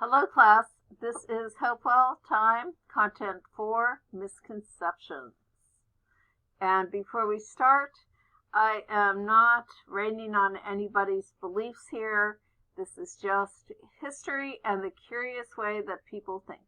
Hello, class. This is Hopewell time, content 4, Misconceptions. And before we start, I am not raining on anybody's beliefs here. This is just history and the curious way that people think.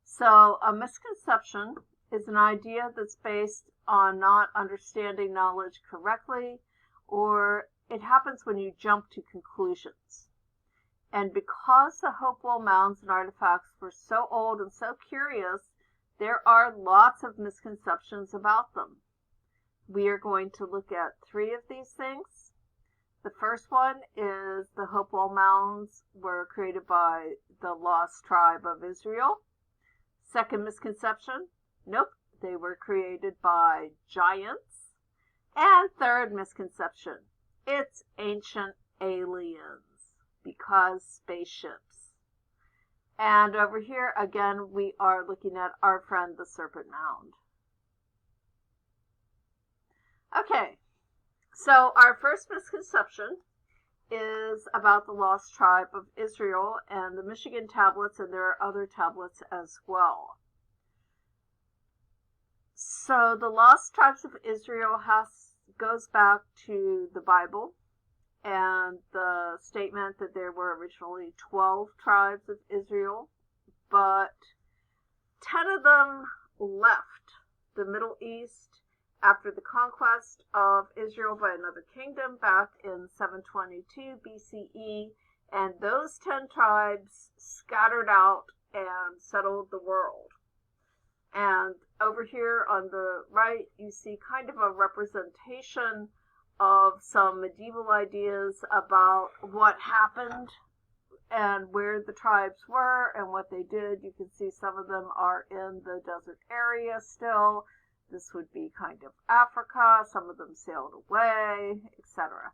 So, a misconception is an idea that's based on not understanding knowledge correctly, or it happens when you jump to conclusions. And because the Hopewell mounds and artifacts were so old and so curious, there are lots of misconceptions about them. We are going to look at 3 of these things. The first one is the Hopewell mounds were created by the lost tribe of Israel. Second misconception, nope, they were created by giants. And third misconception, it's ancient aliens because spaceships. And over here, again, we are looking at our friend, the Serpent Mound. Okay, so our first misconception is about the lost tribe of Israel and the Michigan tablets, and there are other tablets as well. So the lost tribes of Israel goes back to the Bible and the statement that there were originally 12 tribes of Israel, but 10 of them left the Middle East after the conquest of Israel by another kingdom back in 722 BCE, and those 10 tribes scattered out and settled the world. And over here on the right, you see kind of a representation of some medieval ideas about what happened and where the tribes were and what they did. You can see some of them are in the desert area still. This would be kind of Africa. Some of them sailed away, etc.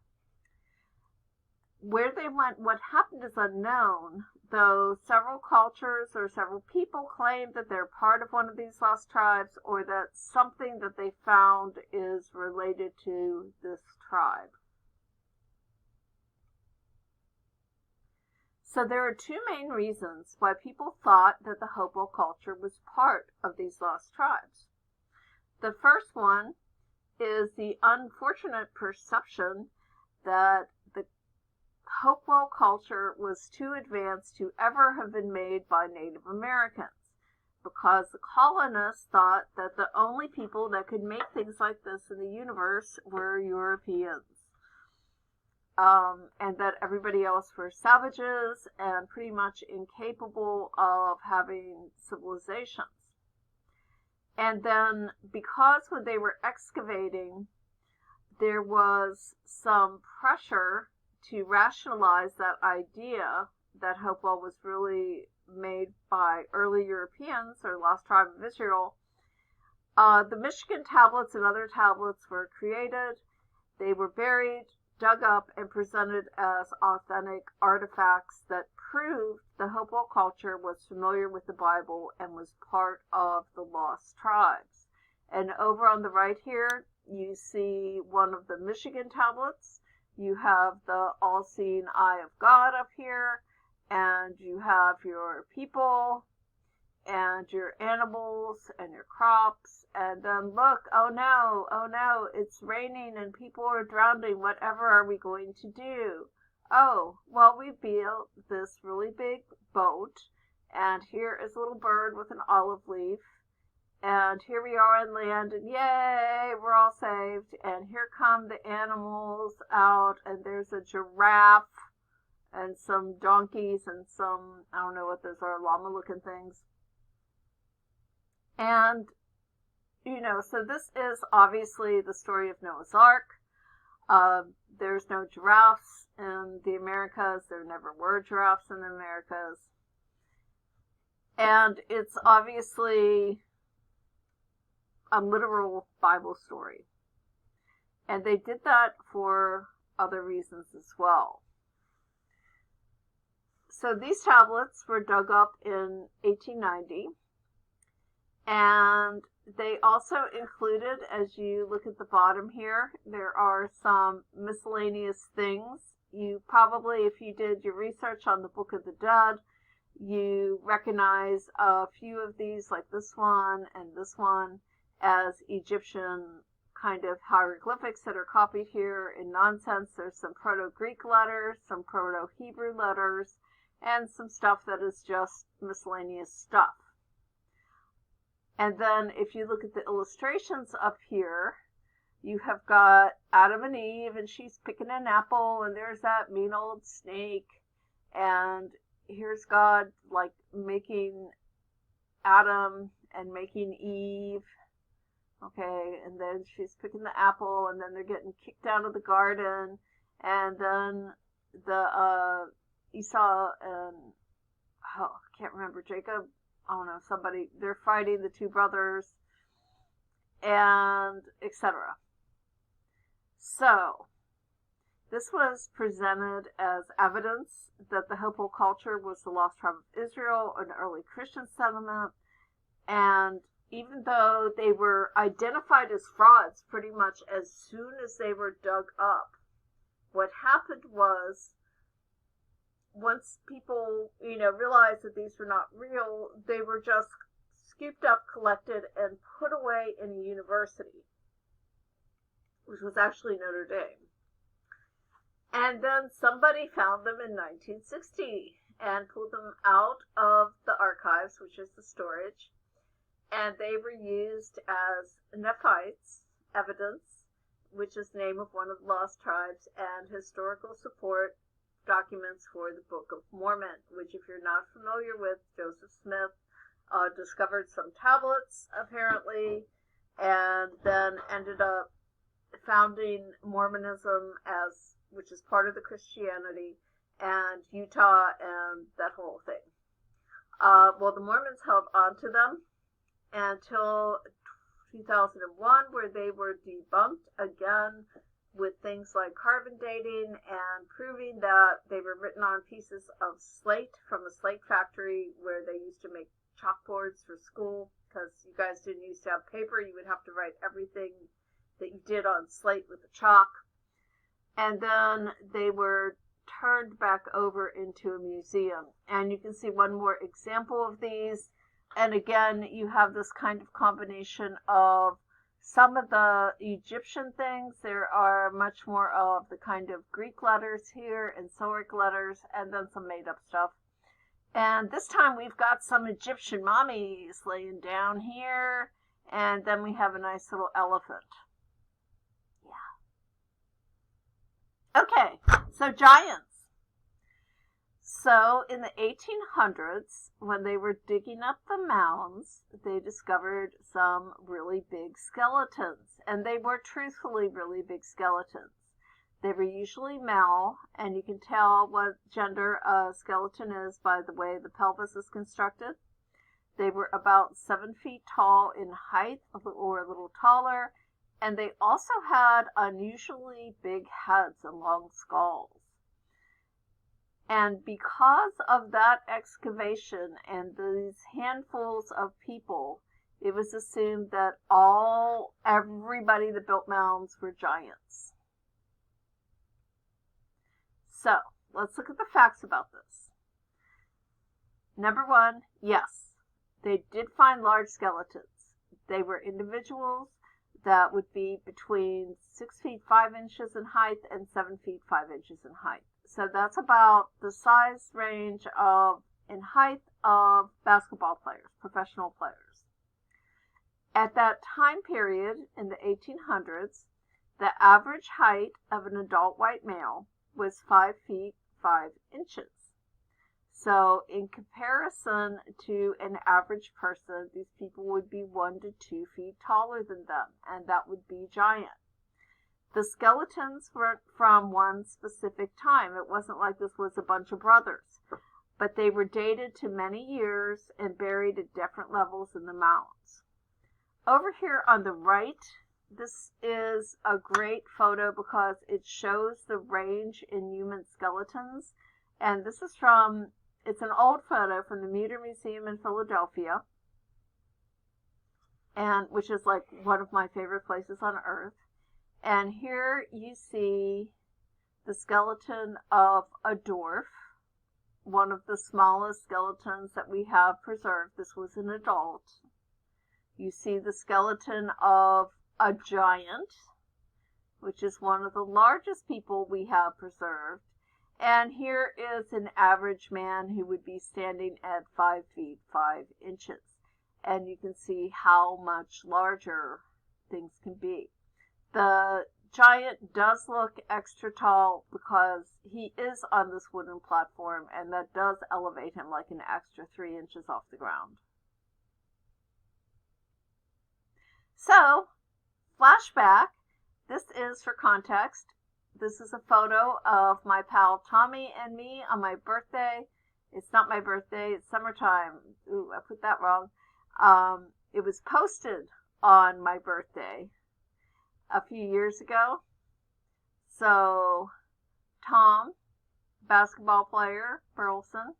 Where they went, what happened is unknown, though several cultures or several people claim that they're part of one of these lost tribes or that something that they found is related to this tribe. So there are 2 main reasons why people thought that the Hopewell culture was part of these lost tribes. The first one is the unfortunate perception that the Hopewell culture was too advanced to ever have been made by Native Americans, because the colonists thought that the only people that could make things like this in the universe were Europeans, and that everybody else were savages and pretty much incapable of having civilizations. And then, because when they were excavating, there was some pressure to rationalize that idea that Hopewell was really made by early Europeans or lost tribe of Israel, the Michigan tablets and other tablets were created. They were buried, dug up, and presented as authentic artifacts that proved the Hopewell culture was familiar with the Bible and was part of the lost tribes. And over on the right here, you see one of the Michigan tablets. You have the all-seeing eye of God up here, and you have your people and your animals and your crops. And then look, oh no, it's raining and people are drowning. Whatever are we going to do? Oh, well, we built this really big boat, and here is a little bird with an olive leaf. And here we are on land, and yay, we're all saved. And here come the animals out, and there's a giraffe and some donkeys and some, I don't know what those are, llama-looking things. And, so this is obviously the story of Noah's Ark. There's no giraffes in the Americas. There never were giraffes in the Americas. And it's obviously a literal Bible story. And they did that for other reasons as well. So these tablets were dug up in 1890, and they also included, as you look at the bottom here, there are some miscellaneous things. you probably, if you did your research on the Book of the Dead, you recognize a few of these, like this one and this one, as Egyptian kind of hieroglyphics that are copied here in nonsense. There's some Proto-Greek letters, some Proto-Hebrew letters, and some stuff that is just miscellaneous stuff. And then if you look at the illustrations up here, you have got Adam and Eve, and she's picking an apple, and there's that mean old snake, and here's God like making Adam and making Eve. Okay, and then she's picking the apple, and then they're getting kicked out of the garden, and then the Esau and I can't remember, Jacob, I don't know, somebody, they're fighting, the two brothers, and etc. So this was presented as evidence that the Hopewell culture was the lost tribe of Israel, an early Christian settlement, and even though they were identified as frauds pretty much as soon as they were dug up, what happened was, once people, realized that these were not real, they were just scooped up, collected, and put away in a university, which was actually Notre Dame. And then somebody found them in 1960 and pulled them out of the archives, which is the storage, and they were used as Nephites evidence, which is the name of one of the lost tribes, and historical support documents for the Book of Mormon, which, if you're not familiar with, Joseph Smith discovered some tablets, apparently, and then ended up founding Mormonism, which is part of the Christianity, and Utah, and that whole thing. Well, the Mormons held on to them until 2001, where they were debunked again with things like carbon dating and proving that they were written on pieces of slate from a slate factory where they used to make chalkboards for school, because you guys didn't used to have paper. You would have to write everything that you did on slate with a chalk. And then they were turned back over into a museum. And you can see one more example of these. And again, you have this kind of combination of some of the Egyptian things. There are much more of the kind of Greek letters here and Syriac letters, and then some made-up stuff. And this time we've got some Egyptian mummies laying down here, and then we have a nice little elephant. Yeah. Okay, so giants. So in the 1800s, when they were digging up the mounds, they discovered some really big skeletons, and they were truthfully really big skeletons. They were usually male, and you can tell what gender a skeleton is by the way the pelvis is constructed. They were about 7 feet tall in height, or a little taller, and they also had unusually big heads and long skulls. And because of that excavation and these handfuls of people, it was assumed that everybody that built mounds were giants. So, let's look at the facts about this. Number one, yes, they did find large skeletons. They were individuals that would be between 6 feet 5 inches in height and 7 feet 5 inches in height. So that's about the size range in height of basketball players, professional players. At that time period, in the 1800s, the average height of an adult white male was 5 feet 5 inches. So in comparison to an average person, these people would be 1 to 2 feet taller than them, and that would be giant. The skeletons were from one specific time. It wasn't like this was a bunch of brothers, but they were dated to many years and buried at different levels in the mounds. Over here on the right, this is a great photo because it shows the range in human skeletons. And this is it's an old photo from the Mutter Museum in Philadelphia, and which is like one of my favorite places on earth. And here you see the skeleton of a dwarf, one of the smallest skeletons that we have preserved. This was an adult. You see the skeleton of a giant, which is one of the largest people we have preserved. And here is an average man who would be standing at 5 feet 5 inches. And you can see how much larger things can be. The giant does look extra tall because he is on this wooden platform, and that does elevate him like an extra 3 inches off the ground. So, flashback. This is for context. This is a photo of my pal Tommy and me on my birthday. It's not my birthday, it's summertime. Ooh, I put that wrong. It was posted on my birthday a few years ago. So, Tom, basketball player, Burleson,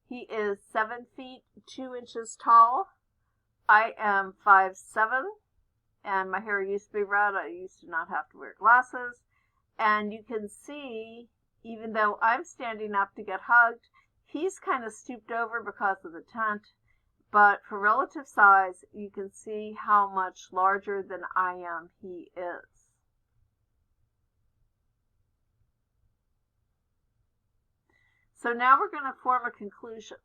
he is 7 feet 2 inches tall. I am 5'7", and my hair used to be red. I used to not have to wear glasses. And you can see, even though I'm standing up to get hugged, he's kind of stooped over because of the tent. But for relative size, you can see how much larger than I am he is. So now we're going to form a conclusion.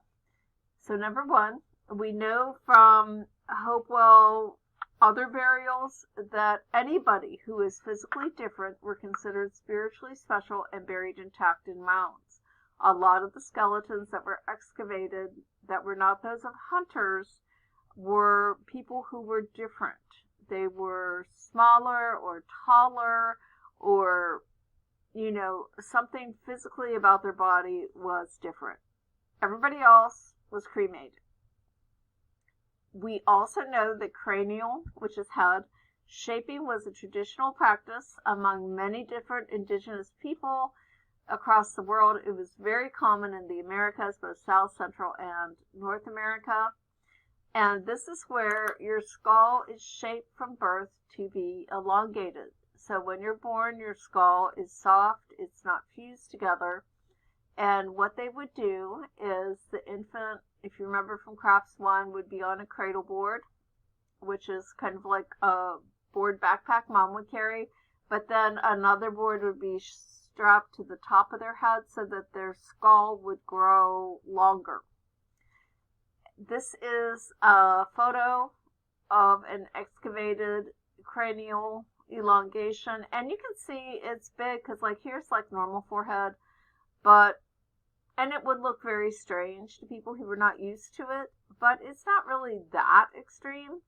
So number one, we know from Hopewell other burials that anybody who is physically different were considered spiritually special and buried intact in mounds. A lot of the skeletons that were excavated that were not those of hunters were people who were different. They were smaller or taller, or, something physically about their body was different. Everybody else was cremated. We also know that cranial, which is head, shaping was a traditional practice among many different indigenous people across the world. It was very common in the Americas, both South, Central, and North America. And this is where your skull is shaped from birth to be elongated. So when you're born, your skull is soft, it's not fused together. And what they would do is the infant, if you remember from Crafts 1, would be on a cradle board, which is kind of like a board backpack mom would carry. But then another board would be strapped to the top of their head so that their skull would grow longer. This is a photo of an excavated cranial elongation, and you can see it's big because here's normal forehead, and it would look very strange to people who were not used to it, but it's not really that extreme.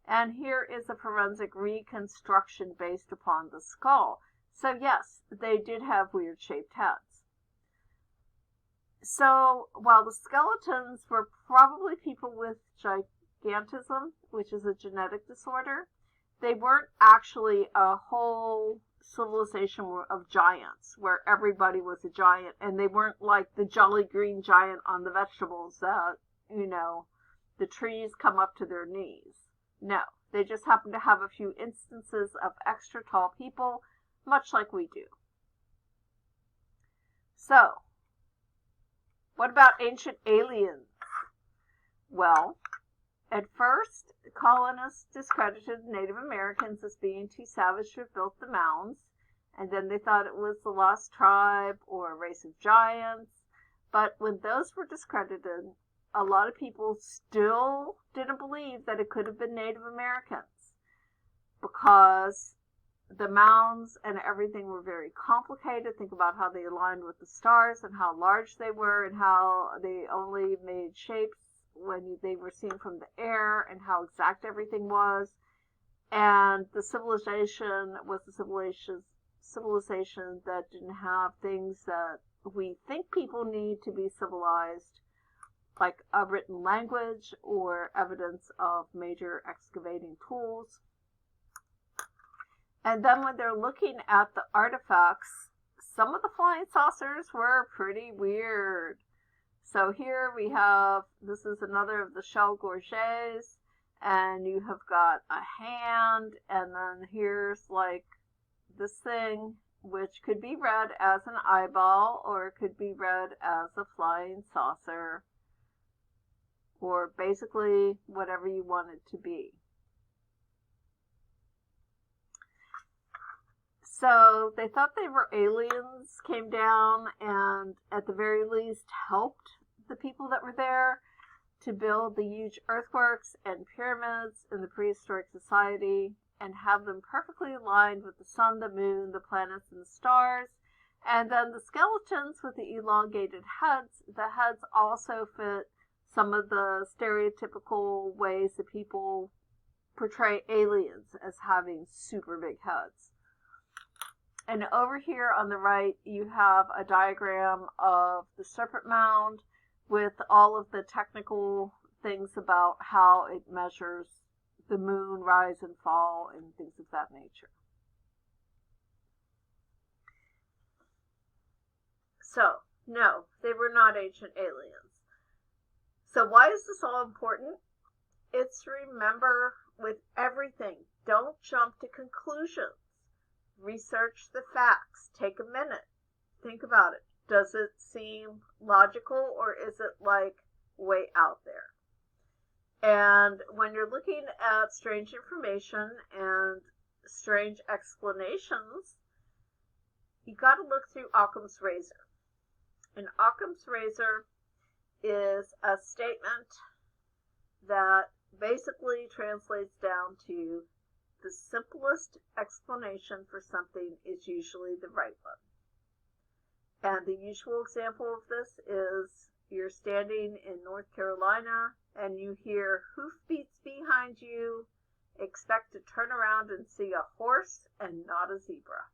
And here is a forensic reconstruction based upon the skull. So yes, they did have weird shaped heads. So while the skeletons were probably people with gigantism, which is a genetic disorder, they weren't actually a whole civilization of giants where everybody was a giant, and they weren't like the jolly green giant on the vegetables that, the trees come up to their knees. No, they just happen to have a few instances of extra tall people, much like we do. So, what about ancient aliens? Well, at first, colonists discredited Native Americans as being too savage to have built the mounds, and then they thought it was the lost tribe or a race of giants. But when those were discredited, a lot of people still didn't believe that it could have been Native Americans, because the mounds and everything were very complicated. Think about how they aligned with the stars and how large they were and how they only made shapes when they were seen from the air and how exact everything was. And the civilization was a civilization that didn't have things that we think people need to be civilized, like a written language or evidence of major excavating tools. And then when they're looking at the artifacts, some of the flying saucers were pretty weird. So here we have, this is another of the shell gorgets, and you have got a hand, and then here's this thing which could be read as an eyeball, or it could be read as a flying saucer, or basically whatever you want it to be. So they thought they were aliens, came down and at the very least helped the people that were there to build the huge earthworks and pyramids in the prehistoric society and have them perfectly aligned with the sun, the moon, the planets, and the stars. And then the skeletons with the elongated heads, the heads also fit some of the stereotypical ways that people portray aliens as having super big heads. And over here on the right, you have a diagram of the Serpent Mound with all of the technical things about how it measures the moon rise and fall and things of that nature. So, no, they were not ancient aliens. So why is this all important? It's to remember with everything, don't jump to conclusions. Research the facts. Take a minute. Think about it. Does it seem logical, or is it like way out there? And when you're looking at strange information and strange explanations, you got to look through Occam's razor. And Occam's razor is a statement that basically translates down to the simplest explanation for something is usually the right one. And the usual example of this is you're standing in North Carolina and you hear hoofbeats behind you, expect to turn around and see a horse and not a zebra.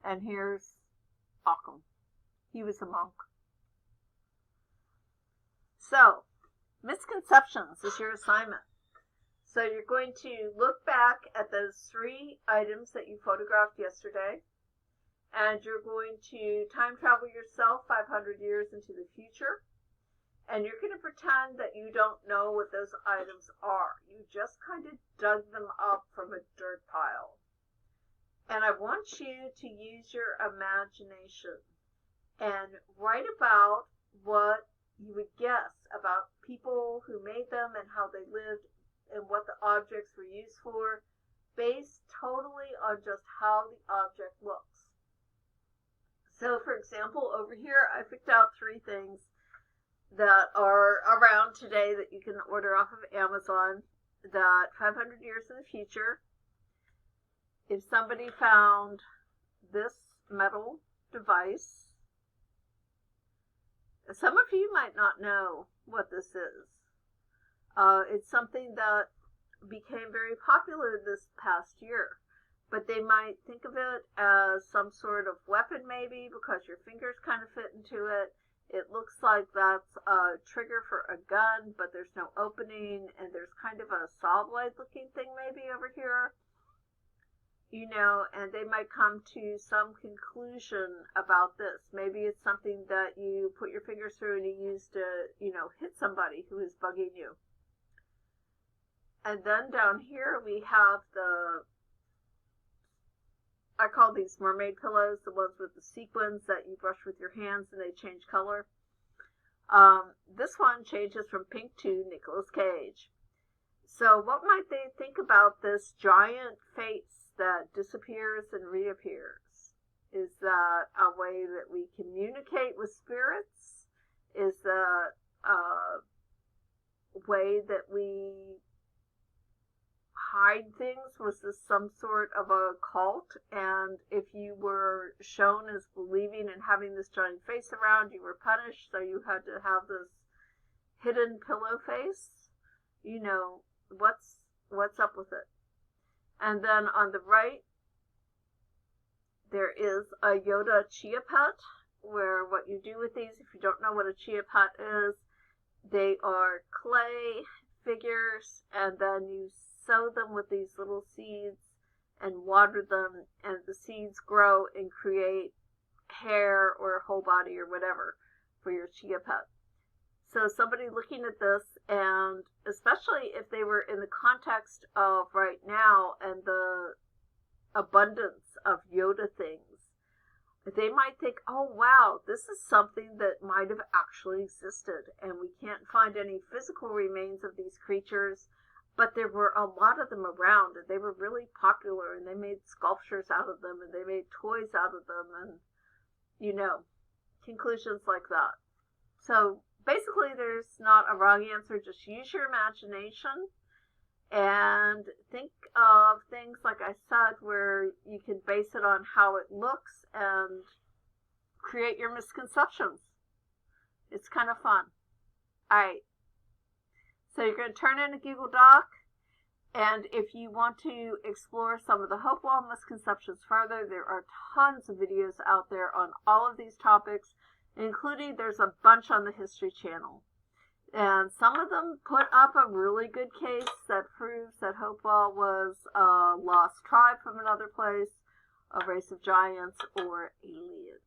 And here's Occam. He was a monk. So, misconceptions is your assignment. So you're going to look back at those 3 items that you photographed yesterday, and you're going to time travel yourself 500 years into the future, and you're going to pretend that you don't know what those items are. You just kind of dug them up from a dirt pile. And I want you to use your imagination and write about what you would guess about people who made them and how they lived and what the objects were used for, based totally on just how the object looks. So, for example, over here, I picked out 3 things that are around today that you can order off of Amazon, that 500 years in the future, if somebody found this metal device, some of you might not know what this is. It's something that became very popular this past year, but they might think of it as some sort of weapon maybe because your fingers kind of fit into it. It looks like that's a trigger for a gun, but there's no opening, and there's kind of a saw blade looking thing maybe over here. You know, and they might come to some conclusion about this. Maybe it's something that you put your fingers through and you use to, hit somebody who is bugging you. And then down here we have I call these mermaid pillows, the ones with the sequins that you brush with your hands and they change color. This one changes from pink to Nicolas Cage. So what might they think about this giant face that disappears and reappears? Is that a way that we communicate with spirits? Is that a way that we hide things? Was this some sort of a cult? And if you were shown as believing and having this giant face around, you were punished, so you had to have this hidden pillow face? What's up with it? And then on the right, there is a Yoda Chia Pet, where what you do with these, if you don't know what a Chia Pet is, they are clay figures, and then you sow them with these little seeds and water them, and the seeds grow and create hair or a whole body or whatever for your Chia Pet. So somebody looking at this, and especially if they were in the context of right now and the abundance of Yoda things. They might think, oh wow, this is something that might have actually existed, and we can't find any physical remains of these creatures, but there were a lot of them around, and they were really popular, and they made sculptures out of them, and they made toys out of them, and, conclusions like that. So basically, there's not a wrong answer. Just use your imagination and think of things, like I said, where you can base it on how it looks and create your misconceptions. It's kind of fun. Alright, so you're going to turn in a Google Doc, and if you want to explore some of the Hopewell misconceptions further, there are tons of videos out there on all of these topics, including there's a bunch on the History Channel. And some of them put up a really good case that proves that Hopewell was a lost tribe from another place, a race of giants, or aliens.